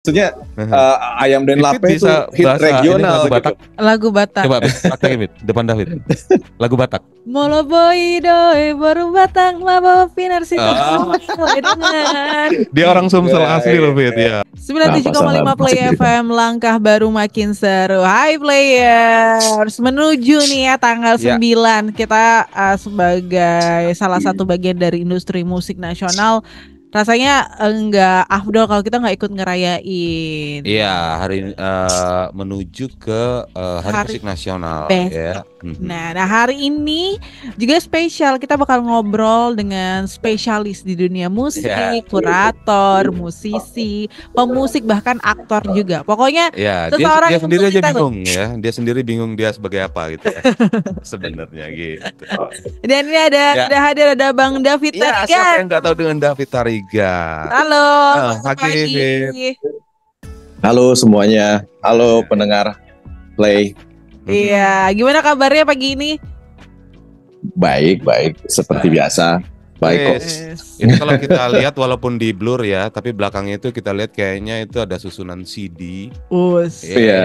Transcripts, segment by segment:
Maksudnya Ayam dan Pipit Lape itu bisa hit bahasa regional lagu gitu. Batak. Lagu Batak. Coba pakai Pipit, depan David. Lagu Batak. Molo boy doi baru Batak mabo pinar situ. Dia orang Sumsel asli loh, Fit ya. 97,5 Play FM, langkah baru makin seru. Hai players, menuju nih ya tanggal 9 kita sebagai salah satu bagian dari industri musik nasional. Rasanya enggak afdol kalau kita nggak ikut ngerayain. Iya, hari menuju ke hari musik nasional ya. Nah, hari ini juga spesial. Kita bakal ngobrol dengan spesialis di dunia musik, kurator, musisi, pemusik, bahkan aktor juga. Pokoknya dia sendiri aja bingung ya. Dia sendiri bingung dia sebagai apa gitu ya. Sebenarnya gitu. Dan ini ada hadir ada Bang David Tarigan. Siapa yang nggak tahu dengan David Tarigan? Halo, pagi. Halo semuanya. Halo pendengar Play. Iya, gimana kabarnya pagi ini? Baik, seperti biasa. Baik kok. Ini kalau kita lihat walaupun di blur ya, tapi belakangnya itu kita lihat kayaknya itu ada susunan CD. Iya.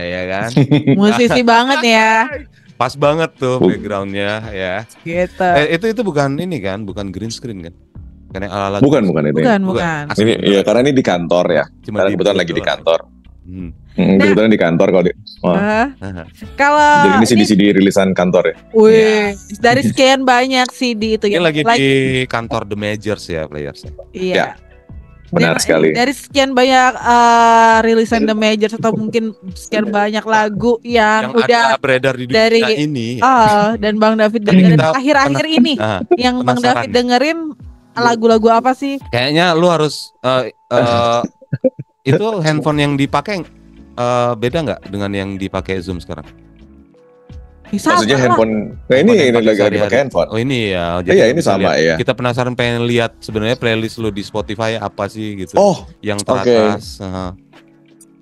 Ya kan? Musisi banget ya. Pas banget tuh backgroundnya ya. Gitu. Itu bukan ini kan, bukan green screen kan? Karena ala-ala bukan ini. Bukan. Ini ya karena ini di kantor ya. Karena kebetulan lagi di kantor. Kebetulan di kantor kalau kalau jadi ini CD rilisan kantor ya. Wih, dari sekian banyak CD itu ini lagi di kantor The Majors ya players. Iya. Benar sekali. Dari sekian banyak rilisan The Majors atau mungkin sekian banyak lagu yang udah beredar di dunia ini. Dan Bang David dengerin akhir-akhir ini yang Bang David dengerin lagu-lagu apa sih? Kayaknya lu harus itu handphone yang dipakai beda nggak dengan yang dipakai Zoom sekarang? Maksudnya handphone ini lagi pakai handphone. Oh ini ya. Jadi ini sama ya. Kita penasaran pengen lihat sebenarnya playlist lu di Spotify apa sih gitu. Yang teratas.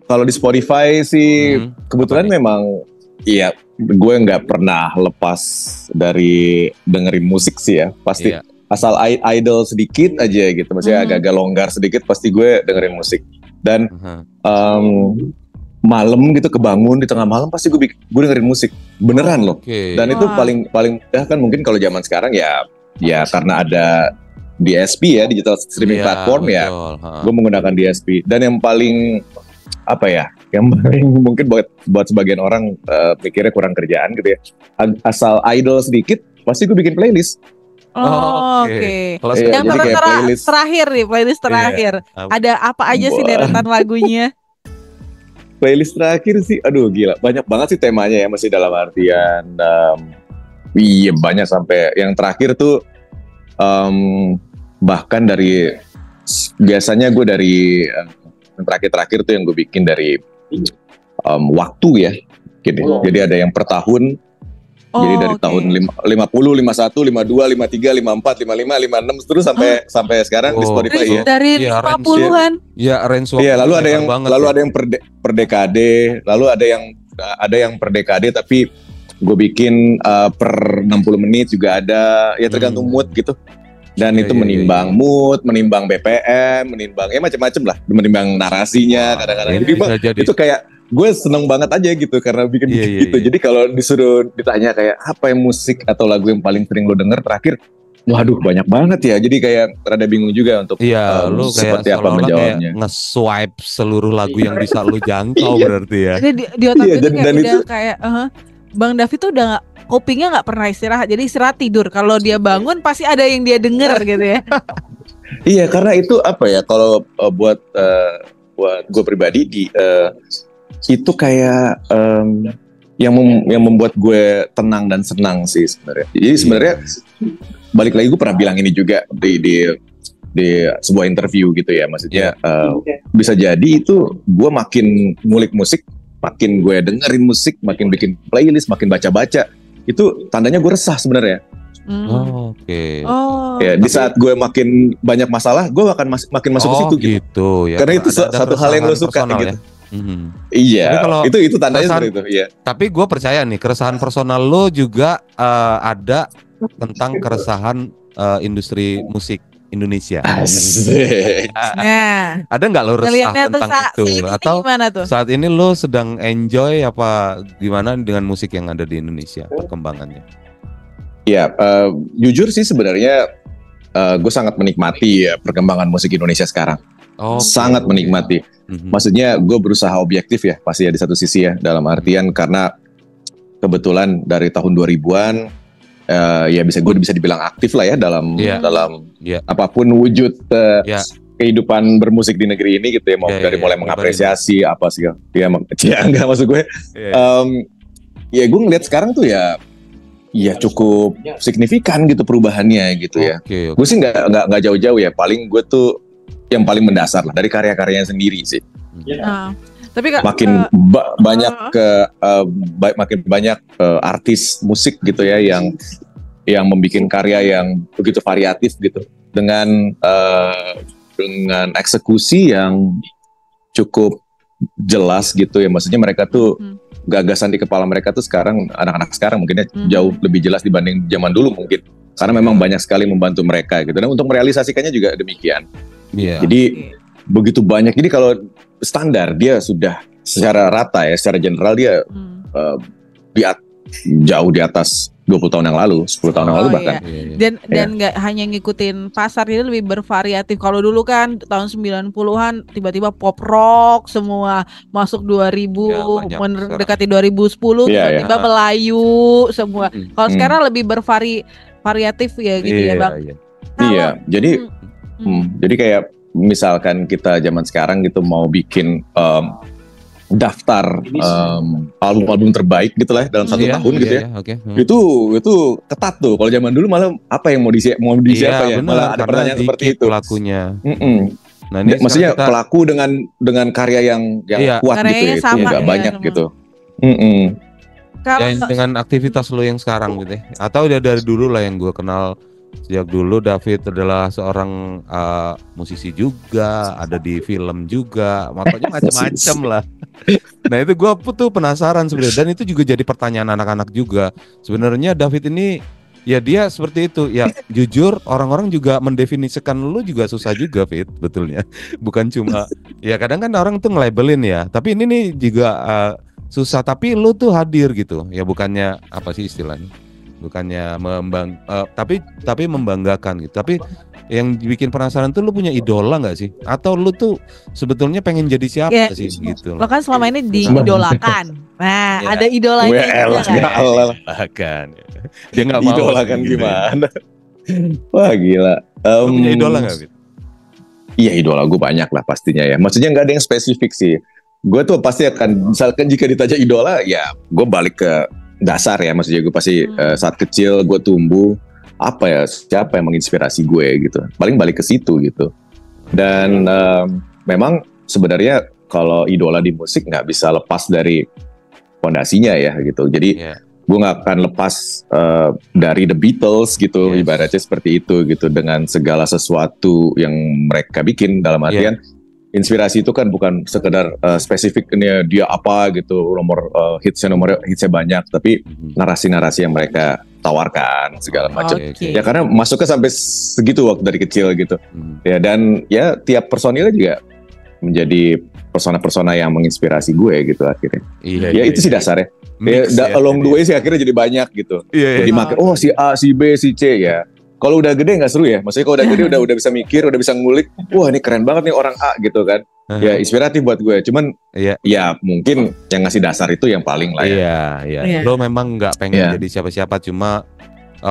Kalau di Spotify sih kebetulan memang iya gue nggak pernah lepas dari dengerin musik sih ya. Pasti asal idle sedikit aja gitu. Maksudnya agak-agak longgar sedikit pasti gue dengerin musik. Dan malam gitu kebangun di tengah malam pasti gue dengerin musik beneran loh. Dan itu paling mudah kan mungkin kalau zaman sekarang ya karena ada DSP ya, digital streaming platform ya. Gue menggunakan DSP. Dan yang paling yang paling mungkin buat sebagian orang pikirnya kurang kerjaan gitu ya. Asal idle sedikit pasti gue bikin playlist. Yang playlist terakhir ada apa aja sih deretan lagunya? Playlist terakhir sih, aduh gila, banyak banget sih temanya ya, masih dalam artian banyak sampai yang terakhir tuh bahkan dari biasanya gue dari yang terakhir tuh yang gue bikin dari waktu ya, gini. Jadi ada yang per tahun. Jadi dari tahun 50, 51, 52, 53, 54, 55, 56 terus sampai sekarang di Spotify ya. Dari 50-an. Ya, range. Iya, lalu ada yang per dekade, lalu ada yang per dekade tapi gue bikin per 60 menit juga ada. Ya tergantung mood gitu. Dan itu menimbang mood, menimbang BPM, menimbang macam-macam lah, menimbang narasinya kadang-kadang. Jadi itu kayak gue seneng banget aja gitu karena bikin gitu. Jadi kalau disuruh ditanya kayak apa yang musik atau lagu yang paling sering lo denger terakhir, waduh banyak banget ya. Jadi kayak rada bingung juga untuk lu seperti kayak apa menjawabnya. Nge-swipe seluruh lagu yang bisa lu jangkau berarti ya. Jadi di otak itu kayak udah kayak Bang David tuh udah kupingnya nggak pernah istirahat. Jadi istirahat tidur. Kalau dia bangun pasti ada yang dia denger gitu ya. Iya karena itu kalau buat gue pribadi itu kayak yang membuat gue tenang dan senang sih sebenarnya. Jadi sebenarnya balik lagi gue pernah bilang ini juga di sebuah interview gitu ya, maksudnya bisa jadi itu gue makin ngulik musik, makin gue dengerin musik, makin bikin playlist, makin baca-baca, itu tandanya gue resah sebenarnya. Ya di saat gue makin banyak masalah, gue akan makin masuk ke situ gitu. Ya. Karena itu satu hal yang lo suka gitu. Iya, itu tandanya seperti itu. Iya. Tapi gue percaya nih keresahan personal lo juga ada tentang keresahan industri musik Indonesia. Asik. Nah, Ada nggak lo resah ngelihatnya tuh tentang saat itu? ini Atau gimana tuh? saat ini lo sedang enjoy apa gimana dengan musik yang ada di Indonesia perkembangannya? Ya, jujur sih sebenarnya gue sangat menikmati ya perkembangan musik Indonesia sekarang. Sangat menikmati. Maksudnya gue berusaha objektif ya, pasti ya di satu sisi ya, dalam artian karena kebetulan dari tahun 2000-an ya bisa dibilang aktif lah ya dalam apapun wujud kehidupan bermusik di negeri ini gitu ya, mau dari mulai mengapresiasi apa sih ya enggak maksud gue ya gue ngeliat sekarang tuh ya cukup signifikan gitu perubahannya gitu ya. Gue sih nggak jauh-jauh ya, paling gue tuh yang paling mendasar lah dari karya-karyanya sendiri sih. Tapi makin banyak artis musik gitu ya yang membuat karya yang begitu variatif gitu dengan eksekusi yang cukup jelas gitu ya. Maksudnya mereka tuh gagasan di kepala mereka tuh sekarang anak-anak sekarang mungkinnya jauh lebih jelas dibanding zaman dulu mungkin, karena memang banyak sekali membantu mereka gitu, dan untuk merealisasikannya juga demikian. Jadi begitu banyak. Jadi kalau standar dia sudah secara rata ya, secara general dia jauh di atas 20 tahun yang lalu, 10 tahun yang lalu bahkan. Dan nggak hanya ngikutin pasar, dia lebih bervariatif. Kalau dulu kan tahun 90-an tiba-tiba pop rock semua, masuk 2000 mendekati 2010 tiba-tiba Melayu semua. Kalau sekarang lebih bervariatif ya gitu ya Bang. Jadi kayak misalkan kita zaman sekarang gitu mau bikin daftar album-album terbaik gitu lah dalam satu tahun gitu ya. Itu ketat tuh. Kalau zaman dulu malah apa yang mau di siapa ya? Malah ada pertanyaan seperti itu. Pelakunya. Nah, ini maksudnya pelaku dengan karya yang kuat gitu ya. Itu nggak banyak gitu. Dengan aktivitas lo yang sekarang gitu ya. Atau dari dulu lah yang gue kenal. Sejak dulu David adalah seorang musisi juga, ada di film juga, makanya macam-macam lah. Nah itu gue tuh penasaran sebenarnya, dan itu juga jadi pertanyaan anak-anak juga. Sebenarnya David ini ya dia seperti itu ya, jujur orang-orang juga mendefinisikan lu juga susah juga Fit, betulnya. Bukan cuma ya kadang kan orang tuh nge-labelin ya, tapi ini nih juga susah, tapi lu tuh hadir gitu. Ya bukannya apa sih istilahnya? Bukannya tapi membanggakan gitu. Tapi yang bikin penasaran tuh lu punya idola nggak sih? Atau lu tuh sebetulnya pengen jadi siapa sih gitu? Lo kan selama ini diidolakan. Nah, ada idolanya kan. Dia nggak mau idolakan gimana? Wah gila. Lu punya idola nggak, Fit? Iya, idola gue banyak lah pastinya ya. Maksudnya nggak ada yang spesifik sih. Gue tuh pasti akan, misalkan jika ditanya idola, ya gue balik ke dasar ya. Maksudnya gue pasti saat kecil gue tumbuh, apa ya, siapa yang menginspirasi gue gitu. Paling balik ke situ gitu. Dan memang sebenarnya kalau idola di musik nggak bisa lepas dari fondasinya ya gitu. Jadi gue nggak akan lepas dari The Beatles gitu, ibaratnya seperti itu gitu, dengan segala sesuatu yang mereka bikin, dalam artian inspirasi itu kan bukan sekedar spesifiknya dia apa gitu, nomor hitsnya banyak, tapi narasi-narasi yang mereka tawarkan segala macam. Ya karena masuknya sampai segitu waktu dari kecil gitu. Ya, dan ya tiap personilnya juga menjadi persona-persona yang menginspirasi gue gitu akhirnya. Itu sih dasarnya. Along the way sih akhirnya jadi banyak gitu. Jadi makin si A, si B, si C ya. Kalau udah gede nggak seru ya. Maksudnya kalau udah gede udah bisa mikir, udah bisa ngulik. Wah ini keren banget nih orang A gitu kan. Ya inspiratif buat gue. Cuman ya mungkin yang ngasih dasar itu yang paling lah ya. Lo memang nggak pengen jadi siapa-siapa, cuma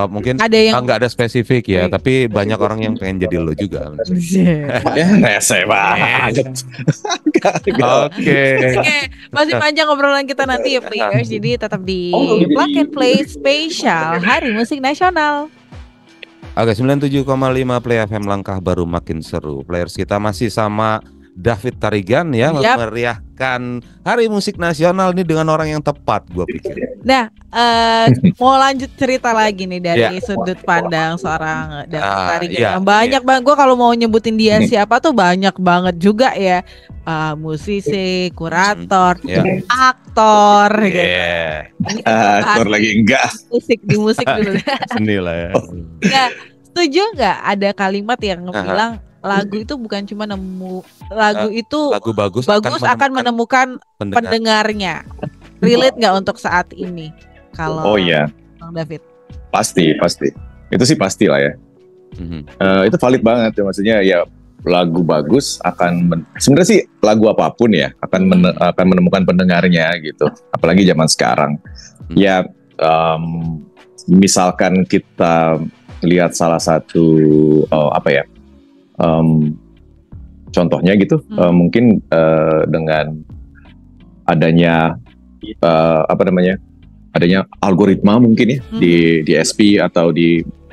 mungkin ada yang nggak ada spesifik ya, tapi banyak orang yang pengen jadi lo juga. Rese banget. Oke, masih panjang obrolan kita nanti ya players. Jadi tetap di Plug and Play spesial Hari Musik Nasional. Oke, 97,5 Play FM, langkah baru makin seru. Players kita masih sama David Tarigan ya, meriahkan Hari Musik Nasional ini dengan orang yang tepat, gue pikir. Nah, mau lanjut cerita lagi nih dari sudut pandang seorang David Tarigan. Banyak banget, gue kalau mau nyebutin dia siapa tuh banyak banget juga ya. Musisi, kurator, aktor, gitu. Aktor lagi enggak. Di musik dulu. Seni lah ya. Nah, setuju nggak ada kalimat yang Aha. bilang lagu itu bukan cuma lagu itu Lagu bagus, akan menemukan pendengarnya. Relate nggak untuk saat ini? Kalau Oh iya, Bang David. pasti. Itu sih pasti lah ya. Mhm. Itu valid banget ya, maksudnya ya lagu bagus sebenarnya sih lagu apapun ya akan menemukan pendengarnya gitu, apalagi zaman sekarang. Ya misalkan kita lihat salah satu contohnya gitu, mungkin dengan adanya adanya algoritma mungkin ya di SP atau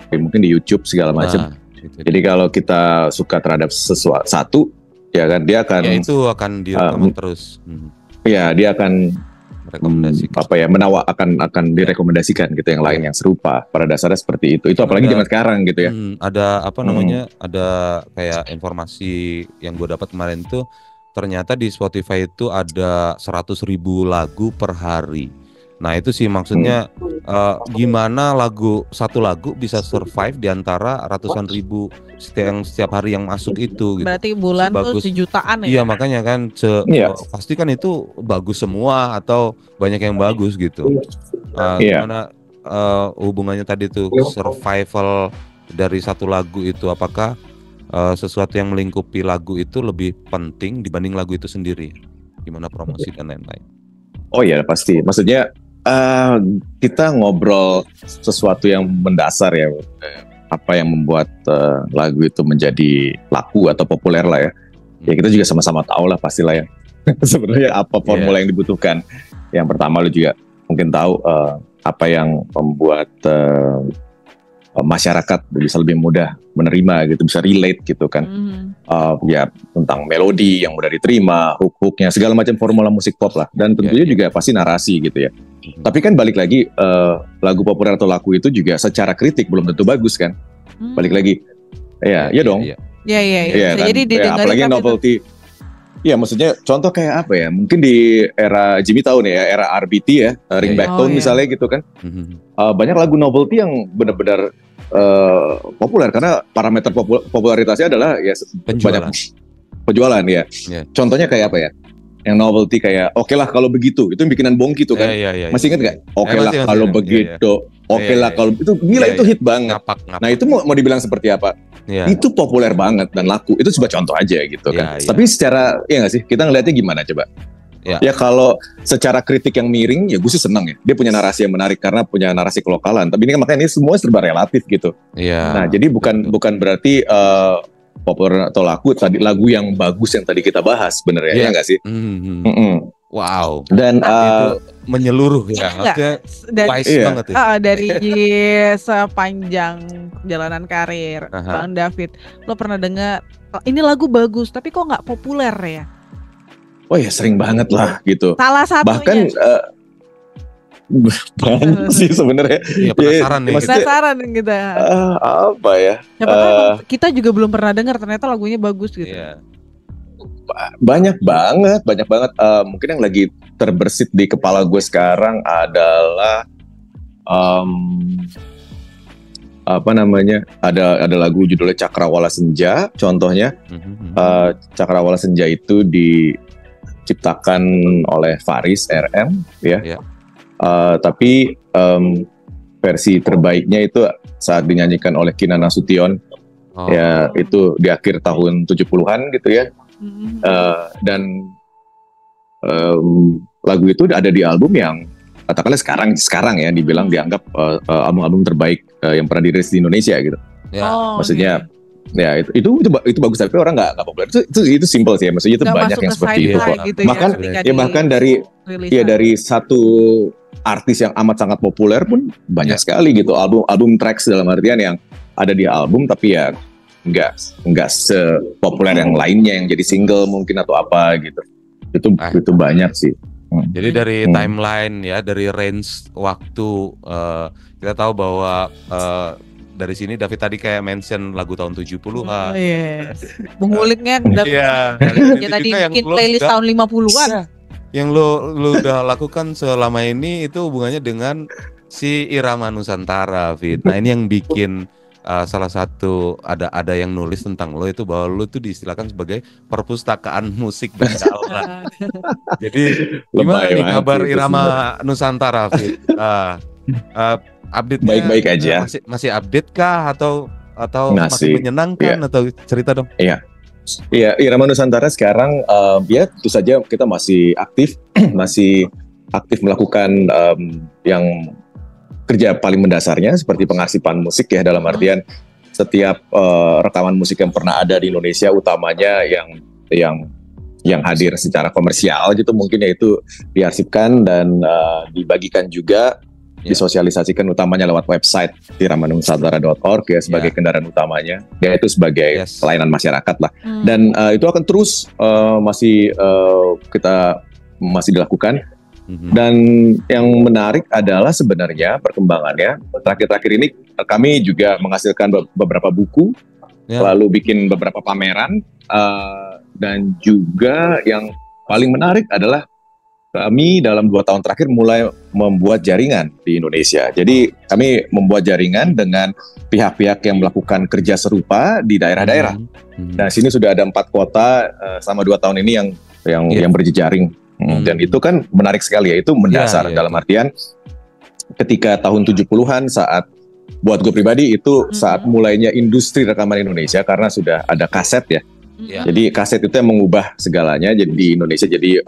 mungkin di YouTube segala macam. Jadi kalau kita suka terhadap sesuatu, ya kan dia akan ya itu akan direkomend terus. Ya dia akan rekomendasikan. akan direkomendasikan gitu yang lain yang serupa. Pada dasarnya seperti itu. Itu apalagi zaman sekarang gitu ya. Ada ada kayak informasi yang gue dapat kemarin tuh, ternyata di Spotify itu ada 100.000 lagu per hari. Nah itu sih maksudnya gimana satu lagu bisa survive di antara ratusan ribu yang setiap hari yang masuk itu gitu. Berarti bulan tuh sejutaan ya? Iya makanya kan pasti kan itu bagus semua atau banyak yang bagus gitu. Gimana hubungannya tadi tuh survival dari satu lagu itu, apakah sesuatu yang melingkupi lagu itu lebih penting dibanding lagu itu sendiri? Gimana promosi dan lain-lain? Oh iya pasti, maksudnya kita ngobrol sesuatu yang mendasar ya, apa yang membuat lagu itu menjadi laku atau populer lah ya. Ya kita juga sama-sama tahu lah pastilah ya sebenarnya apa formula yang dibutuhkan. Yang pertama lu juga mungkin tahu apa yang membuat masyarakat bisa lebih mudah menerima gitu, bisa relate gitu kan. Ya tentang melodi yang mudah diterima, hook-hooknya, segala macam formula musik pop lah. Dan tentunya juga pasti narasi gitu ya. Tapi kan balik lagi lagu populer atau lagu itu juga secara kritik belum tentu bagus kan. Balik lagi, ya dong. Iya. Jadi didengarkan apalagi novelty. Ya maksudnya contoh kayak apa ya? Mungkin di era Jimmy tahu nih ya, era RBT ya, Ringback Tone misalnya gitu kan. Banyak lagu novelty yang benar-benar populer karena parameter popularitasnya adalah ya banyak penjualan ya. Contohnya kayak apa ya? Yang novelty kayak oke lah kalau begitu, itu bikinan Bongki tuh kan. Masih ingat nggak? Oke lah kalau begitu. Oke lah kalau itu gila itu hit banget. Ngapak. Nah itu mau dibilang seperti apa? Itu populer banget dan laku. Itu coba contoh aja gitu kan. Tapi secara nggak sih, kita ngelihatnya gimana coba? Ya kalau secara kritik yang miring ya gue sih seneng ya. Dia punya narasi yang menarik karena punya narasi kelokalan. Tapi ini kan makanya ini semua serba relatif gitu. Nah jadi bukan berarti populer atau laku tadi lagu yang bagus yang tadi kita bahas sebenarnya ya nggak sih? Wow. Dan itu menyeluruh ya, maksudnya wise banget ya. Dari sepanjang jalanan karir Bang David, lo pernah dengar ini lagu bagus tapi kok nggak populer ya? Oh ya sering banget lah gitu. Salah satunya. Bahkan banyak sih sebenarnya. Penasaran kita. Apa ya? Kita juga belum pernah dengar ternyata lagunya bagus gitu. Banyak banget. Mungkin yang lagi terbersit di kepala gue sekarang adalah ada lagu judulnya Cakrawala Senja. Contohnya Cakrawala Senja itu diciptakan oleh Faris RM ya. Tapi versi terbaiknya itu saat dinyanyikan oleh Kinan Nasution. Ya itu di akhir tahun 70-an gitu ya. Dan lagu itu ada di album yang katakanlah sekarang ya dianggap album-album terbaik yang pernah dirilis di Indonesia gitu. Maksudnya ya itu bagus tapi orang nggak populer. Itu simple sih ya. Maksudnya itu gak banyak yang seperti itu kok. Gitu bahkan dari satu artis yang amat sangat populer pun banyak sekali gitu album tracks dalam artian yang ada di album tapi ya nggak sepopuler yang lainnya yang jadi single mungkin atau apa gitu. Itu banyak sih. Jadi dari timeline ya, dari range waktu kita tahu bahwa dari sini David tadi kayak mention lagu tahun 70-an. Menguliknya kita bikin playlist tahun 50-an. Yang lu udah lakukan selama ini itu hubungannya dengan si irama Nusantara, Fit. Nah, ini yang bikin salah satu ada yang nulis tentang lo itu bahwa lo itu diistilahkan sebagai perpustakaan musik berkala. Jadi gimana Lebay nih banget kabar sih itu Irama sebenarnya. Nusantara, Fit? Update-nya Baik-baik aja. masih update kah atau makin Masih. menyenangkan Iya. atau cerita dong? Iya. Iya, Irama Nusantara sekarang ya tentu saja kita masih aktif, masih aktif melakukan yang kerja paling mendasarnya seperti pengarsipan musik ya, dalam artian setiap rekaman musik yang pernah ada di Indonesia, utamanya yang hadir secara komersial gitu, mungkin ya itu diarsipkan dan dibagikan juga, disosialisasikan utamanya lewat website iramanusantara.org ya sebagai kendaraan utamanya, yaitu sebagai pelayanan masyarakat lah. Dan itu akan terus kita masih dilakukan. Dan yang menarik adalah sebenarnya perkembangannya terakhir-terakhir ini kami juga menghasilkan beberapa buku, lalu bikin beberapa pameran, dan juga yang paling menarik adalah kami dalam 2 tahun terakhir mulai membuat jaringan di Indonesia. Jadi kami membuat jaringan dengan pihak-pihak yang melakukan kerja serupa di daerah-daerah. Nah, sini sudah ada 4 kota selama 2 tahun ini yang berjejaring. Dan itu kan menarik sekali ya, itu mendasar dalam artian ketika tahun 70-an saat buat gue pribadi itu saat mulainya industri rekaman Indonesia karena sudah ada kaset ya. Jadi kaset itu yang mengubah segalanya. Jadi di Indonesia jadi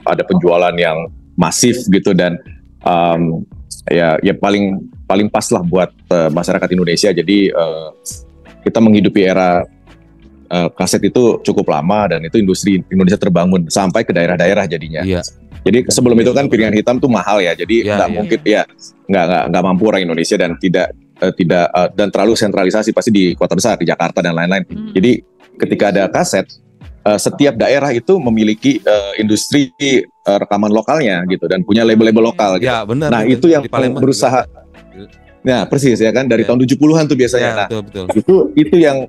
ada penjualan yang masif gitu dan ya paling pas lah buat masyarakat Indonesia. Jadi kita menghidupi era kaset itu cukup lama dan itu industri Indonesia terbangun sampai ke daerah-daerah jadinya. Jadi sebelum itu kan piringan hitam tuh mahal ya. Jadi nggak mungkin ya nggak mampu orang Indonesia dan tidak dan terlalu sentralisasi pasti di kota besar di Jakarta dan lain-lain. Jadi ketika ada kaset, setiap daerah itu memiliki industri rekaman lokalnya gitu dan punya label-label lokal gitu. Benar, nah itu yang berusaha. Nah persis ya kan dari tahun 70-an tuh biasanya. Betul. Itu yang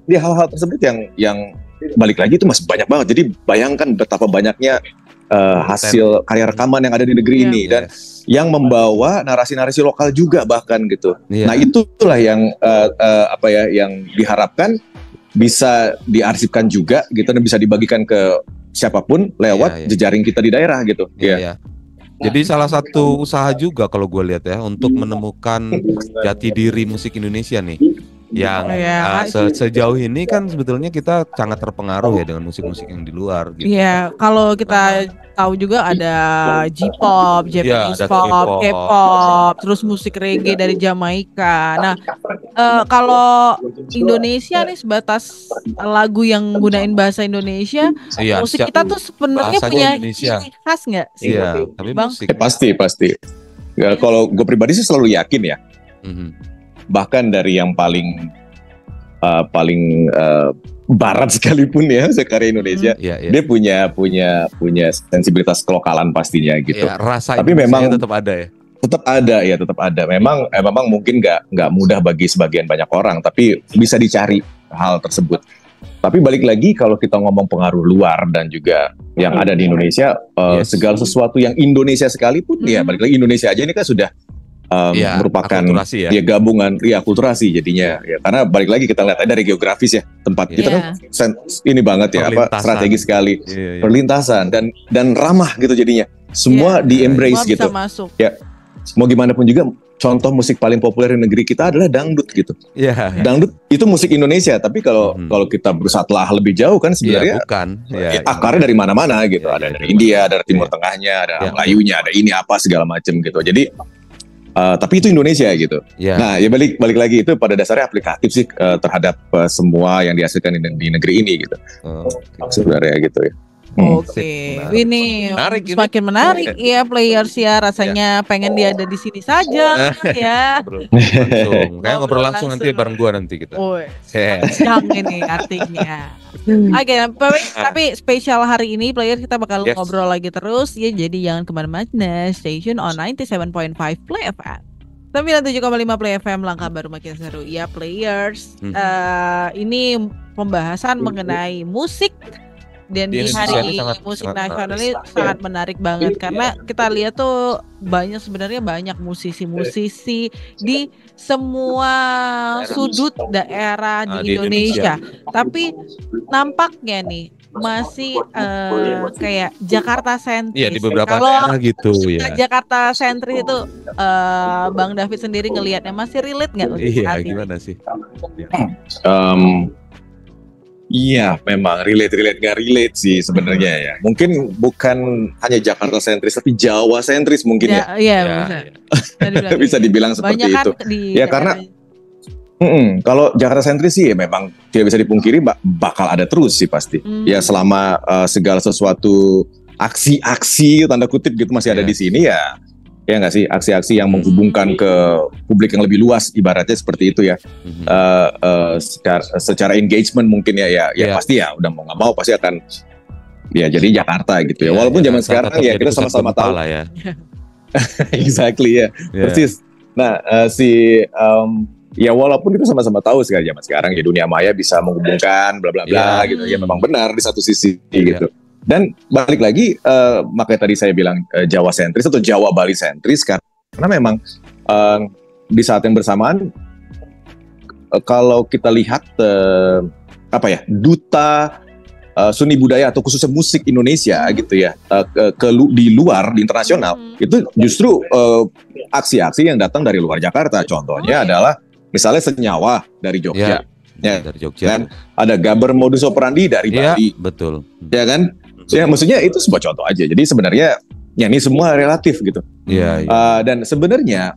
hal-hal tersebut yang balik lagi itu masih banyak banget. Jadi bayangkan betapa banyaknya hasil karya rekaman yang ada di negeri ini dan yang membawa narasi-narasi lokal juga bahkan gitu. Nah itulah yang yang diharapkan bisa diarsipkan juga gitu dan bisa dibagikan ke siapapun lewat jejaring kita di daerah gitu. Jadi salah satu usaha juga kalau gue lihat ya untuk menemukan jati diri musik Indonesia nih yang sejauh ini kan sebetulnya kita sangat terpengaruh ya dengan musik-musik yang di luar gitu. Iya, kalau kita tahu juga ada J-pop, Japanese pop, K-pop, terus musik reggae dari Jamaika. Nah, kalau Indonesia nih sebatas lagu yang gunain bahasa Indonesia, musik kita tuh sebenarnya punya ciri khas nggak sih? Iya, tapi Bang? musik Pasti. Kalau gue pribadi sih selalu yakin ya. Bahkan dari yang paling barat sekalipun ya sekarang Indonesia, dia punya sensibilitas kelokalan pastinya gitu. Rasa tapi Indonesia memang tetap ada ya. Tetap ada. Memang mungkin nggak mudah bagi sebagian banyak orang, tapi bisa dicari hal tersebut. Tapi balik lagi kalau kita ngomong pengaruh luar dan juga yang ada di Indonesia, segala sesuatu yang Indonesia sekalipun ya balik lagi Indonesia aja ini kan sudah merupakan gabungan akulturasi jadinya ya, karena balik lagi kita lihat dari geografis ya tempat kita kan ini banget ya strategis sekali perlintasan dan ramah gitu jadinya semua di embrace gitu ya. Mau gimana pun juga contoh musik paling populer di negeri kita adalah dangdut gitu. Dangdut itu musik Indonesia, tapi kalau kita berusaha telah lebih jauh kan sebenarnya akarnya dari mana-mana gitu. Ada dari India, dari Timur Tengahnya, ada Melayunya, ada ini apa segala macam gitu. Jadi tapi itu Indonesia gitu. Nah ya balik lagi itu pada dasarnya aplikatif sih terhadap semua yang dihasilkan di negeri ini gitu. Sebenarnya gitu ya. Ini semakin menarik ya players ya, rasanya pengen dia ada di sini saja ya. Kayak ngobrol langsung nanti bareng gua nanti kita. Yang ini artinya. Tapi spesial hari ini player kita bakal ngobrol lagi terus ya, jadi jangan kemana-mana. Station on 97.5 Play FM. 97,5 Play FM, langkah baru makin seru ya players. Ini pembahasan mengenai musik Dan Di di Indonesia hari ini sangat- musik sangat nasional ini sangat menarik banget karena kita lihat tuh sebenarnya banyak musisi-musisi di semua sudut daerah Ah, di di Indonesia. Tapi nampaknya nih masih kayak Jakarta Iya, di sentris. beberapa Kalau daerah gitu ya. Jakarta sentris itu Bang David sendiri ngelihatnya masih relate nggak untuk Iya, saat ini? gimana sih? Iya, memang relate nggak relate sih sebenarnya ya. Mungkin bukan hanya Jakarta sentris, tapi Jawa sentris mungkin ya. Iya, Ya, bisa. ya. Bisa dibilang Bisa dibilang seperti banyak kan itu. di Ya, karena kalau Jakarta sentris sih ya memang tidak bisa dipungkiri bakal ada terus sih pasti. Ya selama segala sesuatu aksi-aksi tanda kutip gitu masih ada Yes. di sini ya nggak sih, aksi-aksi yang menghubungkan ke publik yang lebih luas ibaratnya seperti itu ya. Secara engagement mungkin ya Iya. pasti ya udah mau nggak mau pasti akan ya jadi Jakarta gitu ya. Walaupun zaman sekarang tetap ya jadi kita pusat sama-sama gempa tahu. lah ya. Exactly ya. Iya. Persis. Nah, ya walaupun kita sama-sama tahu zaman sekarang ya dunia maya bisa menghubungkan bla bla bla Iya. gitu. Ya memang benar di satu sisi Iya. gitu. Dan balik lagi makanya tadi saya bilang Jawa sentris atau Jawa Bali sentris karena memang di saat yang bersamaan kalau kita lihat duta seni budaya atau khususnya musik Indonesia gitu ya di luar di internasional itu justru aksi-aksi yang datang dari luar Jakarta. Contohnya adalah misalnya Senyawa dari Jogja, ya, Dari Jogja. kan ada Gaber Modus Operandi dari Iya, Bali, betul. ya kan? Ya maksudnya itu sebuah contoh aja. Jadi sebenarnya ya ini semua relatif gitu. Iya, Dan sebenarnya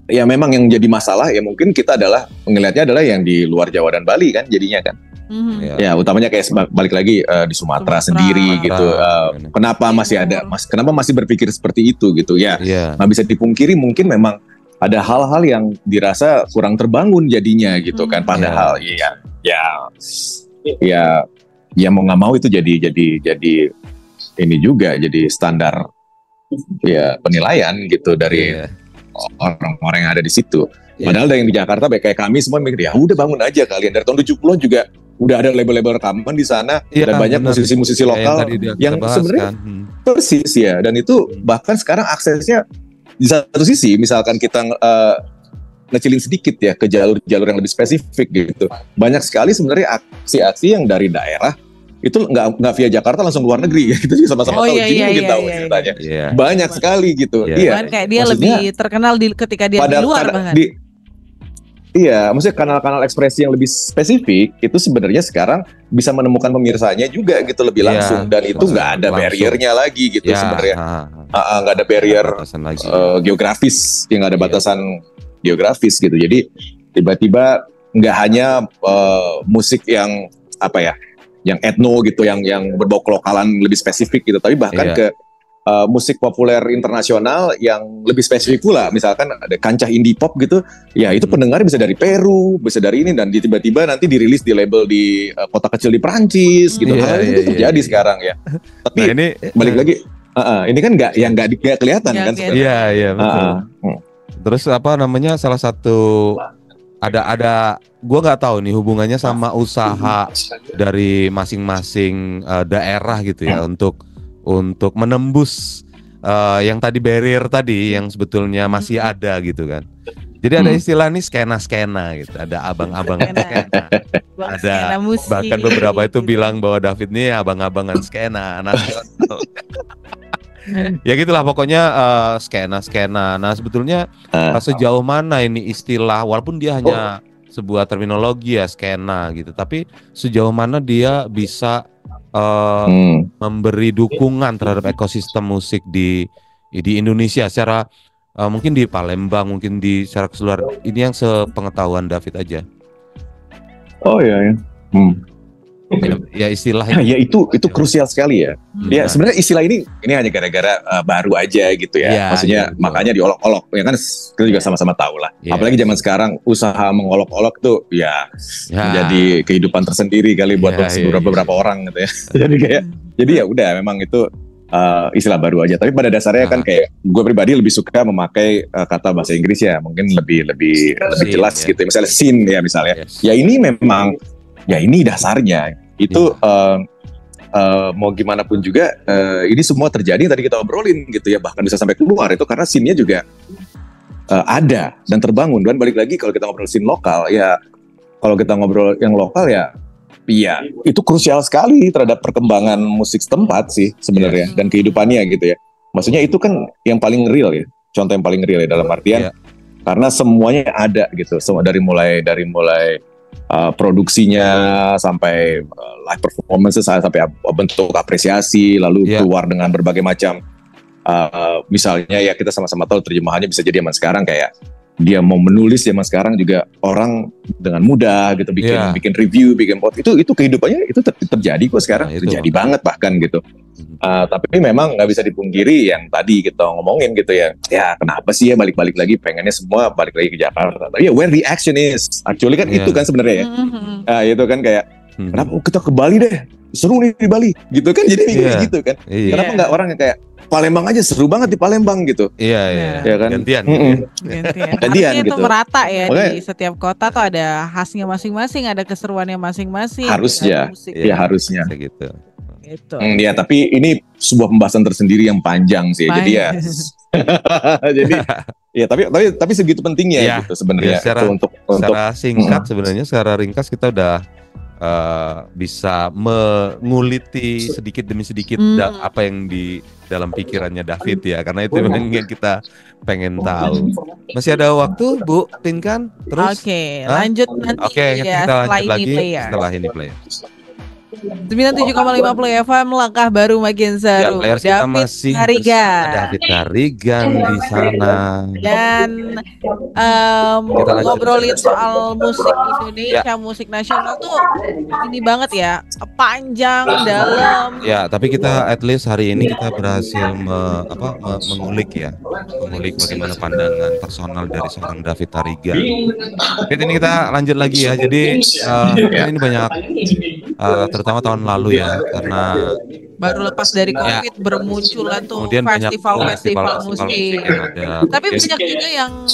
ya memang yang jadi masalah ya mungkin kita ngelihatnya adalah yang di luar Jawa dan Bali kan jadinya kan. Ya utamanya kayak balik lagi di Sumatera sendiri gitu. Kenapa masih ada kenapa masih berpikir seperti itu gitu ya? Nggak bisa dipungkiri mungkin memang ada hal-hal yang dirasa kurang terbangun jadinya gitu kan. Padahal ya mau nggak mau itu jadi ini juga jadi standar ya penilaian gitu dari orang-orang yang ada di situ. Padahal yang di Jakarta kayak kami semua mikir ya udah bangun aja kalian dari tahun 70-an juga udah ada label-label rekaman di sana dan banyak musisi-musisi lokal yang sebenarnya persis ya, dan itu bahkan sekarang aksesnya di satu sisi misalkan kita ngecilin sedikit ya ke jalur-jalur yang lebih spesifik gitu. Banyak sekali sebenarnya aksi-aksi yang dari daerah itu nggak via Jakarta langsung luar negeri gitu sih sama-sama tahu. Jadi mungkin tahu ceritanya. Banyak sekali gitu. Iya. Kayak dia lebih terkenal ketika dia di luar banget. Iya, maksudnya kanal-kanal ekspresi yang lebih spesifik itu sebenarnya sekarang bisa menemukan pemirsanya juga gitu lebih langsung, dan itu nggak ada barriernya lagi gitu sebenarnya. Nggak ada barrier geografis, yang nggak ada batasan geografis gitu. Jadi tiba-tiba nggak hanya musik yang yang etno gitu, yang berbau kelokalan lebih spesifik gitu, tapi bahkan ke musik populer internasional yang lebih spesifik pula. Misalkan ada kancah indie pop gitu, ya itu pendengar bisa dari Peru, bisa dari ini, dan tiba-tiba nanti dirilis di label di kota kecil di Prancis gitu. Itu terjadi sekarang ya. Tapi ini balik lagi, ini kan nggak kelihatan kan sebenarnya. Iya betul. Terus salah satu ada gue nggak tahu nih hubungannya sama usaha dari masing-masing daerah gitu ya untuk menembus yang tadi barrier tadi yang sebetulnya masih ada gitu kan. Jadi ada istilah nih skena gitu, ada abang-abang skena. Ada bahkan beberapa itu bilang bahwa David nih abang-abangan skena nasional. Ya gitulah pokoknya skena. Nah sebetulnya sejauh mana ini istilah, walaupun dia hanya sebuah terminologi ya skena gitu, tapi sejauh mana dia bisa memberi dukungan terhadap ekosistem musik di Indonesia secara mungkin di Palembang, mungkin di secara keseluruhan. Ini yang sepengetahuan David aja. Oh iya. Ya istilahnya. Ya itu krusial sekali ya. Ya sebenarnya istilah ini hanya gara-gara baru aja gitu ya. Maksudnya makanya diolok-olok. Ya kan kita juga sama-sama tahu lah. Apalagi zaman sekarang usaha mengolok-olok tuh menjadi kehidupan tersendiri kali buat beberapa orang gitu ya. Jadi ya udah memang itu istilah baru aja. Tapi pada dasarnya kan kayak gue pribadi lebih suka memakai kata bahasa Inggris ya. Mungkin lebih jelas gitu. Misalnya scene ya misalnya. Ya ini memang ya ini dasarnya itu mau gimana pun juga ini semua terjadi tadi kita obrolin gitu ya, bahkan bisa sampai keluar itu karena scene-nya juga ada dan terbangun. Dan balik lagi kalau kita ngobrol scene lokal ya, kalau kita ngobrol yang lokal ya, iya itu krusial sekali terhadap perkembangan musik setempat sih sebenarnya dan kehidupannya gitu ya. Maksudnya itu kan yang paling real ya, contoh yang paling real ya dalam artian karena semuanya ada gitu, semua dari mulai produksinya sampai live performance sampai bentuk apresiasi lalu keluar dengan berbagai macam misalnya ya kita sama-sama tahu terjemahannya bisa jadi zaman sekarang kayak dia mau menulis zaman sekarang juga orang dengan mudah gitu bikin review, bikin podcast itu kehidupannya itu terjadi kok sekarang terjadi banget bahkan gitu. Tapi memang nggak bisa dipungkiri yang tadi kita ngomongin gitu ya kenapa sih ya balik lagi pengennya semua balik lagi ke Jakarta. Tapi ya where the action is actually kan itu kan sebenarnya ya itu kan kayak kenapa kita ke Bali deh, seru nih di Bali gitu kan, jadi gitu kan kenapa nggak orang yang kayak Palembang aja seru banget di Palembang gitu. Iya kan. Gantian gitu. Itu merata ya. Makanya, di setiap kota tuh ada khasnya masing-masing, ada keseruannya masing-masing. Harusnya. Ya harusnya. Gitu. Ya tapi ini sebuah pembahasan tersendiri yang panjang sih. Jadi ya. Jadi ya tapi segitu pentingnya gitu sebenarnya secara singkat sebenarnya secara ringkas kita udah bisa menguliti sedikit demi sedikit apa yang di dalam pikirannya David ya, karena itu memang yang kita pengen tahu. Masih ada waktu Bu Pinkan terus? Oke, lanjut nanti kita lanjut lagi setelah ini player. 97,5 Play FM, langkah baru makin seru. David kita masih David Tarigan di sana. Dan ngobrolin soal musik Indonesia, musik nasional tuh ini banget ya, panjang, dalam. Ya, tapi kita at least hari ini kita berhasil mengulik bagaimana pandangan personal dari seorang David Tarigan. Ini kita lanjut lagi ya. Jadi ini banyak terutama tahun lalu ya, karena baru lepas dari COVID bermunculan tuh festival musik. Tapi banyak juga yang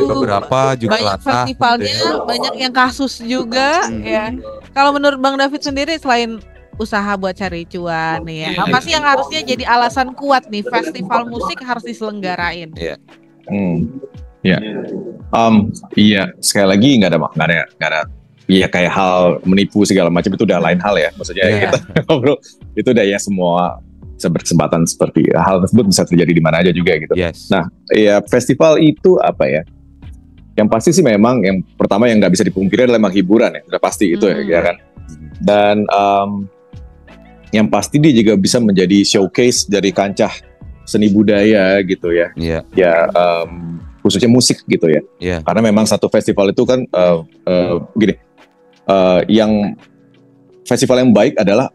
beberapa juga banyak festivalnya, banyak yang kasus juga ya. Kalau menurut Bang David sendiri selain usaha buat cari cuan ya, apa sih yang harusnya jadi alasan kuat nih festival musik harus diselenggarain? Iya, sekali lagi nggak ada. Iya kayak hal menipu segala macam itu udah lain hal ya, maksudnya kita ngobrol itu udah ya semua berkesempatan seperti hal tersebut bisa terjadi di mana aja juga gitu. Nah ya festival itu apa ya? Yang pasti sih memang yang pertama yang nggak bisa dipungkiri adalah memang hiburan ya, udah pasti itu ya kan. Dan yang pasti dia juga bisa menjadi showcase dari kancah seni budaya gitu ya. Khususnya musik gitu ya. Karena memang satu festival itu kan yang festival yang baik adalah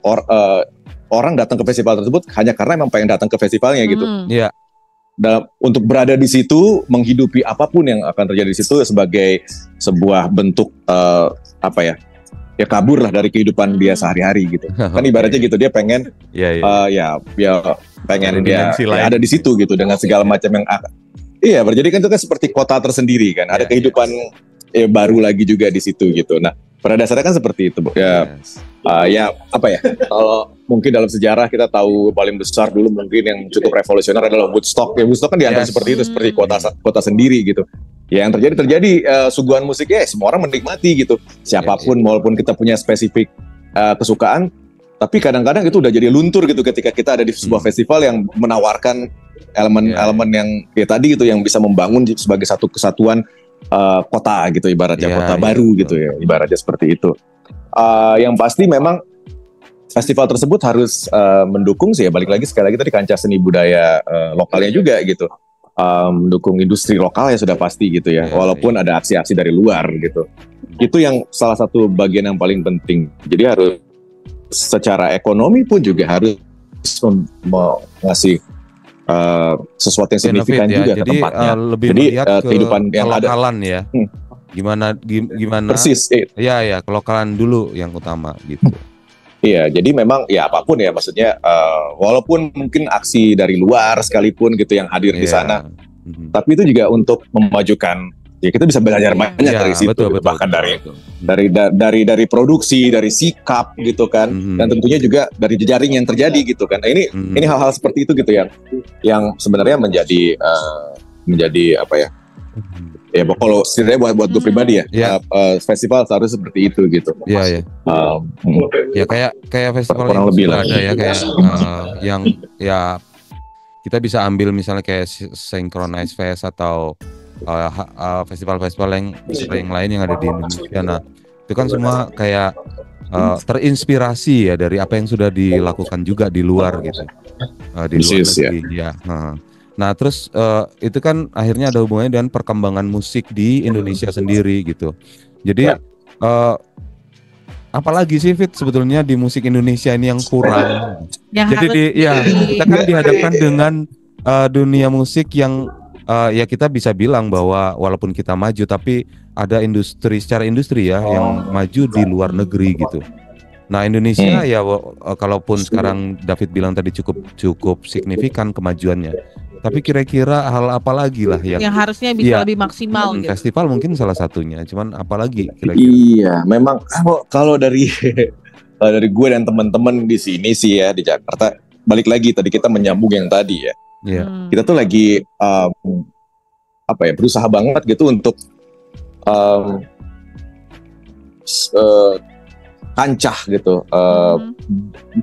orang datang ke festival tersebut hanya karena memang pengen datang ke festivalnya gitu. Dan untuk berada di situ, menghidupi apapun yang akan terjadi di situ sebagai sebuah bentuk ya kabur lah dari kehidupan dia sehari-hari gitu. Kan ibaratnya gitu, dia pengen pengen dia ada di situ gitu dengan segala macam yang berjadi kan itu kan seperti kota tersendiri kan. Ada kehidupan baru lagi juga di situ gitu. Nah, pada dasarnya kan seperti itu, Bu. Kalau mungkin dalam sejarah kita tahu paling besar dulu mungkin yang cukup revolusioner adalah Woodstock. Ya Woodstock kan dianggap seperti itu, seperti kota sendiri gitu. Ya yang terjadi suguhan musiknya semua orang menikmati gitu. Siapapun walaupun kita punya spesifik kesukaan, tapi kadang-kadang itu udah jadi luntur gitu ketika kita ada di sebuah festival yang menawarkan elemen-elemen yang tadi gitu yang bisa membangun sebagai satu kesatuan kota gitu ibaratnya kota baru gitu ya ibaratnya seperti itu. Yang pasti memang festival tersebut harus mendukung sih ya, balik lagi sekali lagi tadi kancah seni budaya lokalnya juga gitu, mendukung industri lokal ya sudah pasti gitu ya, walaupun ada aksi-aksi dari luar gitu. Itu yang salah satu bagian yang paling penting. Jadi harus secara ekonomi pun juga harus ngasih sesuatu yang signifikan juga ke tempatnya. Lebih jadi kehidupan yang kelokalan ada ya. Gimana persis ya kelokalan dulu yang utama gitu. Iya, jadi memang ya apapun ya maksudnya walaupun mungkin aksi dari luar sekalipun gitu yang hadir di sana, tapi itu juga untuk memajukan ya kita bisa belajar banyak dari situ, betul, bahkan betul. dari produksi, dari sikap gitu kan, dan tentunya juga dari jejaring yang terjadi gitu kan. Nah, ini hal-hal seperti itu gitu yang sebenarnya menjadi apa ya? Ya kalau setidaknya buat gue pribadi festival seharusnya seperti itu gitu. Iya. Ya kayak festival kurang lebih lah ada ya kayak yang ya kita bisa ambil misalnya kayak Synchronize Fest atau festival-festival yang lain yang ada di Indonesia. Nah, itu kan semua kayak terinspirasi ya dari apa yang sudah dilakukan juga di luar gitu. Di luar negeri ya. Nah, terus itu kan akhirnya ada hubungannya dengan perkembangan musik di Indonesia sendiri gitu. Jadi apalagi sih Fit sebetulnya di musik Indonesia ini yang kurang. Jadi kita kan dihadapkan dengan dunia musik yang ya kita bisa bilang bahwa walaupun kita maju tapi ada secara industri ya yang maju di luar negeri gitu. Nah, Indonesia ya kalaupun sekarang David bilang tadi cukup signifikan kemajuannya. Tapi kira-kira hal apa lagi lah yang harusnya bisa lebih maksimal gitu. Festival mungkin salah satunya, cuman apalagi kira-kira. Iya, memang kalau dari gue dan teman-teman di sini sih ya di Jakarta, balik lagi tadi kita menyambung yang tadi ya. Kita tuh lagi berusaha banget gitu untuk kancah gitu,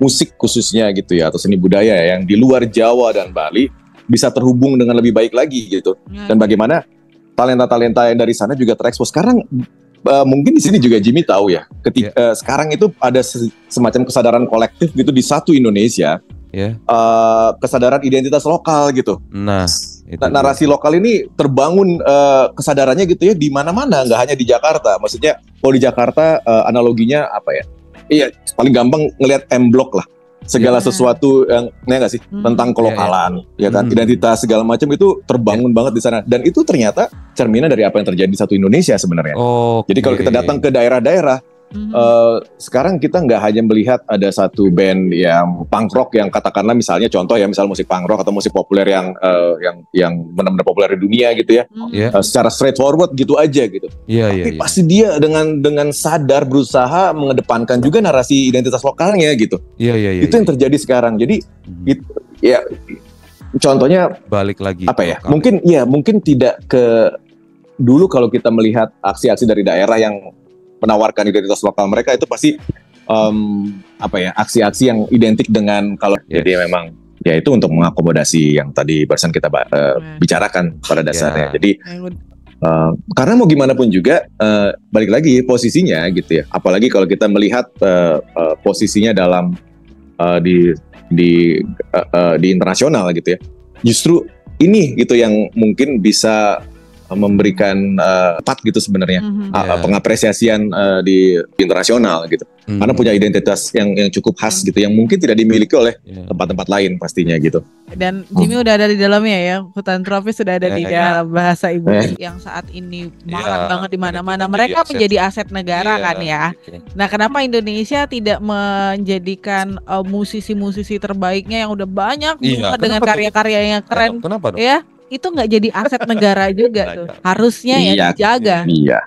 musik khususnya gitu ya, atau seni budaya yang di luar Jawa dan Bali bisa terhubung dengan lebih baik lagi gitu. Dan bagaimana talenta-talenta yang dari sana juga terekspos. Sekarang mungkin di sini juga Jimmy tahu ya, ketika sekarang itu ada semacam kesadaran kolektif gitu di satu Indonesia, kesadaran identitas lokal gitu. Nah, narasi lokal ini terbangun kesadarannya gitu ya di mana-mana, nggak hanya di Jakarta. Maksudnya kalau di Jakarta analoginya apa ya? Iya, paling gampang ngelihat M-Block lah. Segala sesuatu yang nggak sih tentang kelokalan, ya kan, identitas segala macam itu terbangun banget di sana, dan itu ternyata cerminan dari apa yang terjadi di satu Indonesia sebenarnya. Jadi kalau kita datang ke daerah-daerah, sekarang kita nggak hanya melihat ada satu band yang punk rock yang katakanlah misalnya contoh ya, misal musik punk rock atau musik populer yang benar-benar populer di dunia gitu ya, secara straightforward gitu aja gitu. Tapi pasti dia dengan sadar berusaha mengedepankan juga narasi identitas lokalnya gitu. Itu yang terjadi sekarang. Jadi contohnya balik lagi apa ya? Mungkin tidak ke dulu kalau kita melihat aksi-aksi dari daerah yang menawarkan identitas lokal mereka itu pasti aksi-aksi yang identik dengan kalau jadi memang ya itu untuk mengakomodasi yang tadi barusan kita bicarakan pada dasarnya. Jadi karena mau gimana pun juga balik lagi posisinya gitu ya. Apalagi kalau kita melihat posisinya dalam di internasional gitu ya. Justru ini gitu yang mungkin bisa memberikan tepat gitu sebenarnya pengapresiasian di internasional gitu, karena punya identitas yang cukup khas gitu, yang mungkin tidak dimiliki oleh tempat-tempat lain pastinya gitu. Dan Jimmy udah ada di dalamnya ya, hutan tropis sudah ada di dalam bahasa ibu yang saat ini marak banget di mana-mana. Mereka menjadi aset negara kan ya. Nah, kenapa Indonesia tidak menjadikan musisi-musisi terbaiknya yang udah banyak dengan karya-karya yang keren? Kenapa dong? Ya. Itu nggak jadi aset negara juga tuh. Harusnya ya dijaga. Iya.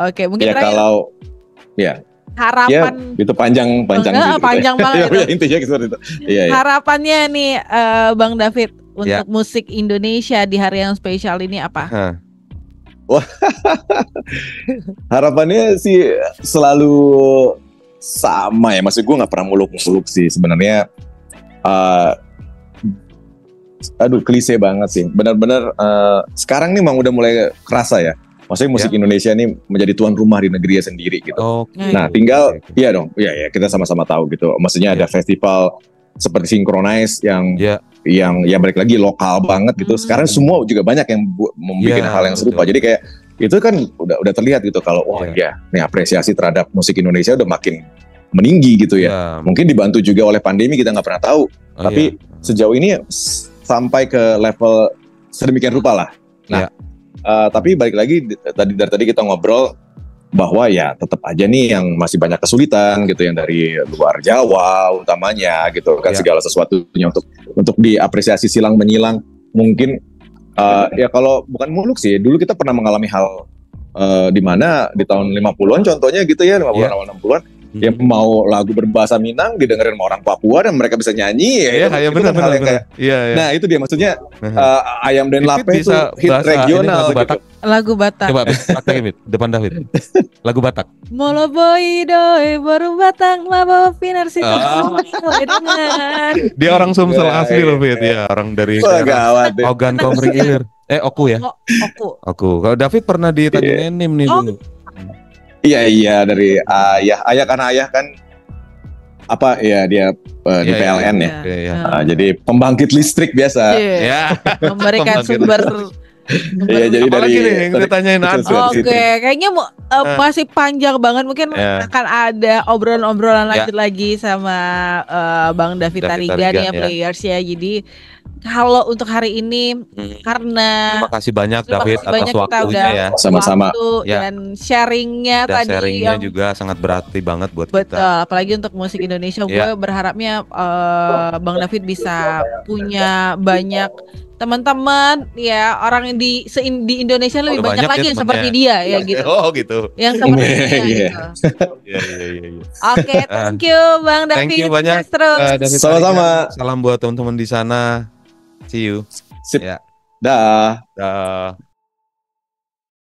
Oke, mungkin kalau harapan itu panjang panjang banget itu. Intinya seperti itu. Harapannya nih Bang David untuk musik Indonesia di hari yang spesial ini apa? Wah, harapannya sih selalu sama ya. Maksud gue nggak pernah muluk-muluk sih sebenarnya. Klise banget sih. Benar-benar sekarang nih memang udah mulai kerasa ya. Maksudnya musik Indonesia ini menjadi tuan rumah di negerinya sendiri gitu. Nah, tinggal iya dong. Iya kita sama-sama tahu gitu. Maksudnya ada festival seperti Synchronize yang balik lagi lokal banget gitu. Sekarang semua juga banyak yang membuat hal yang serupa. Jadi kayak itu kan udah terlihat gitu kalau nih apresiasi terhadap musik Indonesia udah makin meninggi gitu ya. Mungkin dibantu juga oleh pandemi, kita nggak pernah tahu. Tapi sejauh ini sampai ke level sedemikian rupa lah. Nah, tapi balik lagi dari tadi kita ngobrol bahwa ya tetap aja nih yang masih banyak kesulitan gitu, yang dari luar Jawa utamanya gitu kan, segala sesuatunya untuk diapresiasi silang menyilang mungkin Ya kalau bukan muluk sih, dulu kita pernah mengalami hal di mana di tahun 50-an contohnya gitu ya, 50-an awal 60-an, ya mau lagu berbahasa Minang didengerin sama orang Papua dan mereka bisa nyanyi Iya, itu benar kan hal yang kayak, Iya. nah itu dia maksudnya Ayam Den Pipit Lape itu bisa hit bahasa regional ini, lagu Batak. gitu. Lagu Batak. Coba praktekin Fit, depan David. Lagu Batak. Molo boy doi baru Batak mabo pinar situ. Dia orang Sumsel Ya, asli iya. loh Fit, ya orang dari Wah, daerah gawat deh. Ogan Komering Ilir. Oku ya? Oku. Kalau David pernah di Tanjung Enim nih Oh. dulu. Iya dari ayah karena ayah kan apa ya dia di Iya, PLN ya. Iya. Jadi pembangkit listrik biasa. Ya. Memberikan sumber. Iya, jadi Apalagi dari nih yang kita tanyain kecil Ado. situ. Oke, kayaknya masih panjang banget, mungkin Ya. akan ada obrolan-obrolan Ya. lanjut lagi sama Bang David David Tarigan Tarigan, ya, ya. Players ya. Jadi kalau untuk hari ini karena Terima kasih banyak terima David kasih atas banyak kita waktunya udah ya. Sama-sama. waktu Ya. dan sharingnya Dan tadi sharingnya yang juga sangat berarti banget buat betul, kita. apalagi untuk musik Indonesia. Ya. Gue berharapnya Bang David bisa punya banyak teman-teman ya, orang yang di Indonesia lebih Oh, banyak banyak lagi ya yang temennya. seperti dia ya gitu. Oh gitu. Yang seperti dia Iya. gitu. Iya. Oke, thank you Bang David. Thank you banyak. Sukses terus. David Sama-sama. Tarigan. Salam buat teman-teman di sana. See you. Sip. Ya. Dah. Dah.